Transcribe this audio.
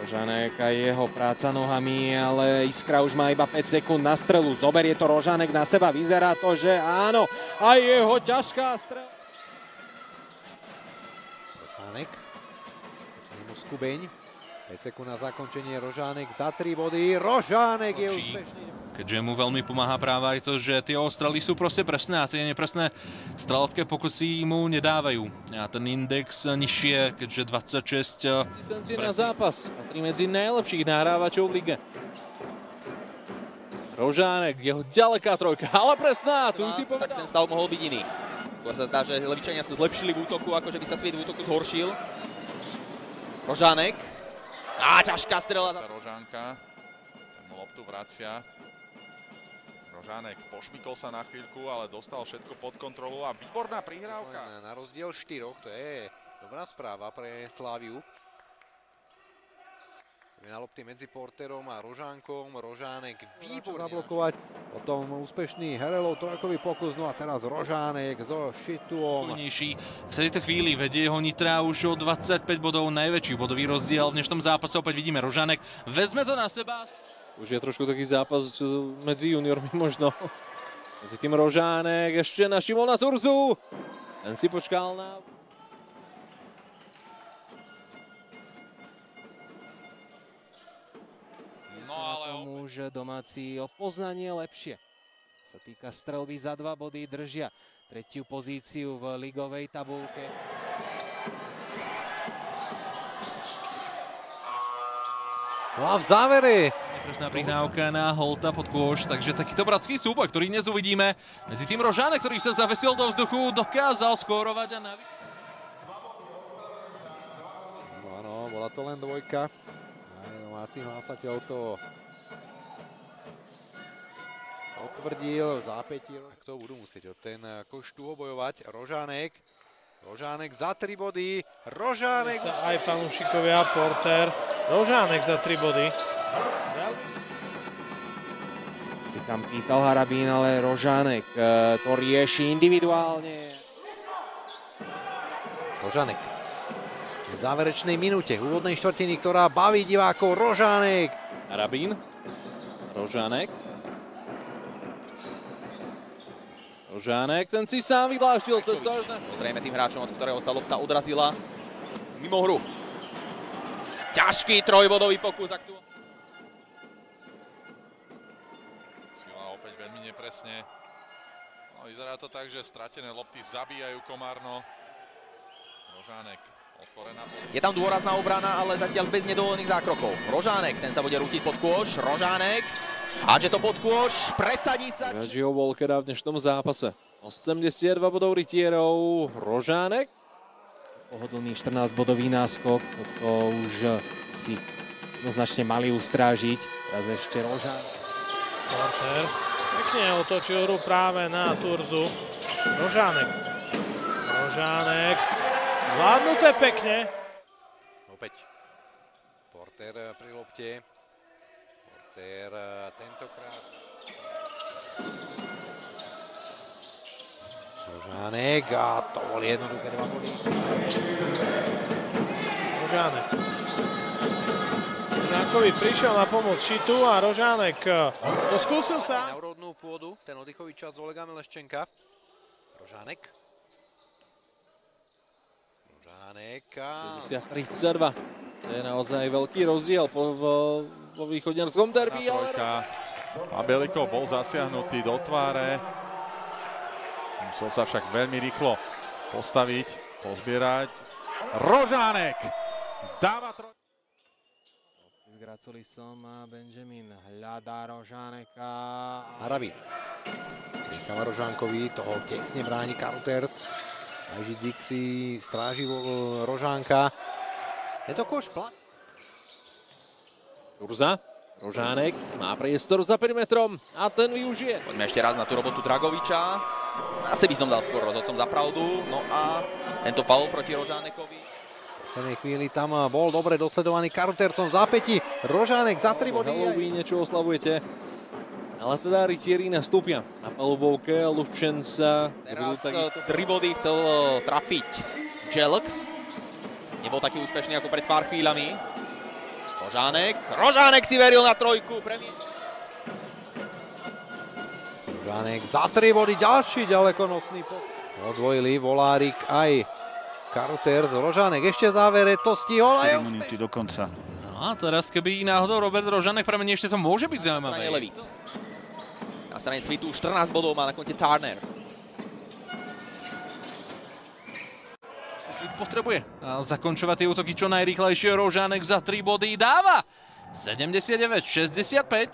Rožánek a jeho práca nohami, ale Iskra už má iba 5 sekúnd na strelu. Zoberie to Rožánek na seba, vyzerá to, že áno. A jeho ťažká strela. Rožánek, Skubeň, 5 sekúnd na zakončenie, Rožánek za 3 body, Rožánek je úspešný. Keďže mu veľmi pomáha práve aj to, že tie ostrely sú proste presné a tie nepresné strelecké pokusy mu nedávajú. A ten index nižšie, keďže 26 asistencie na zápas. Patrí medzi najlepších nahrávačov v lige. Rožánek, jeho ďaleká trojka, ale presná, tu si povedal. Tak ten stav mohol byť iný. Skôr sa zdá, že Levičania sa zlepšili v útoku, ako že by sa sviet v útoku zhoršil. Rožánek. Á, ťažká strela. Rožánka, ten mu loptu vracia. Rožánek pošmykol sa na chvíľku, ale dostal všetko pod kontrolu a výborná prihrávka. Na rozdiel 4, to je dobrá správa pre Sláviu. Na lopty medzi Porterom a Rožánkom, Rožánek výborne zablokovať. Potom úspešný Herelov trojkový pokus, no a teraz Rožánek so Šituom. V tejto chvíli vedie ho Nitra už o 25 bodov, najväčší bodový rozdiel. V dnešnom zápase opäť vidíme Rožánek, vezme to na seba. Už je trošku taký zápas medzi juniormi možno. Medzi tým Rožánek ešte na Šimona Turzu. Ten si počkal na... No ale tomu, že domáci o poznanie lepšie. Sa týka strelby za 2 body, držia tretiu pozíciu v ligovej tabulke. No a v závere Presná prihrávka na Holta pod kôš, takže takýto bratský súboj, ktorý dnes uvidíme. Medzi tým Rožánek, ktorý sa zavesil do vzduchu, dokázal skórovať a navyše. No áno, bola to len dvojka. Aj domáci hlásateľ to potvrdil, v zápätí. Tak to budú musieť o ten koš tu obojovať. Rožánek za 3 body, Rožánek... Aj fanúšikovia, Porter, Rožánek za 3 body. Si tam pýtal Harabín, ale Rožánek to rieši individuálne. Rožánek v záverečnej minúte úvodnej štvrtiny, ktorá baví divákov. Rožánek. Harabín, Rožánek. Rožánek, ten si sám vydláštil cestu až na... Zrejme tým hráčom, od ktorého sa lopta odrazila mimo hru. Ťažký trojbodový pokus. Sila opäť veľmi nepresne. No, vyzerá to tak, že stratené lopty zabíjajú Komárno. Rožánek otvorená. Je tam dôrazná obrana, ale zatiaľ bez nedovolených zákrokov. Rožánek, ten sa bude rútiť pod kôš. Rožánek. Hádže to pod kôš, presadí sa. Gagio Walkera v dnešnom zápase. 82 bodov rytierov. Rožánek. Pohodlný 14-bodový náskok. To už si jednoznačne mali ustrážiť. Teraz ešte Rožánek. Porter pekne otočil hru práve na Turzu. Rožánek. Zvládnuté pekne. Opäť Porter pri lopte. Porter tentokrát. Rožánek a to boli jednoduché 2 body. Rožánek. Rožánkovi prišiel na pomoc Šitu a Rožánek to skúsil sa. Na úrodnú pôdu, ten oddychový čas z Olega Mileščenka. Rožánek. A... 32. To je naozaj veľký rozdiel vo východňarskom derby. A Belikov bol zasiahnutý do tváre. Musel sa však veľmi rýchlo postaviť, pozbierať. Rožánek dáva trojku. S Gracolisom a Benjamin hľadá Rožáneka. Harabín. Pricháva Rožánkovi, toho tesne bráni Karuters. Aj Židzik si stráži Rožánka. Je to koš plat. Turza, Rožánek má priestor za perimetrom a ten využije. Poďme ešte raz na tú robotu Dragoviča. Asi by som dal skôr rozhodcom za pravdu. No a tento faul proti Rožánekovi. V poslednej chvíli tam bol dobre dosledovaný Karutersom v zápäti. Rožánek za 3 body. Halloween niečo oslavujete. Ale teda rytieri nastúpia na palubovke. Lufčenca. Teraz 3 body chcel trafiť Jelks. Nebol taký úspešný ako pred pár chvíľami. Rožánek si veril na trojku. Rožánek za 3 body, ďalší ďalekonosný postup. Oddvojili Volárik aj Karuters. Rožánek ešte v závere, to stihol aj minúty do konca. No a teraz keby náhodou Robert Rožánek premení, ešte to môže byť Na strane zaujímavé. Levíc. Na strane Svitu 14 bodov má na konte Turner. Svit potrebuje zakončovať tie útoky čo najrýchlejšie. Rožánek za 3 body dáva. 79-65.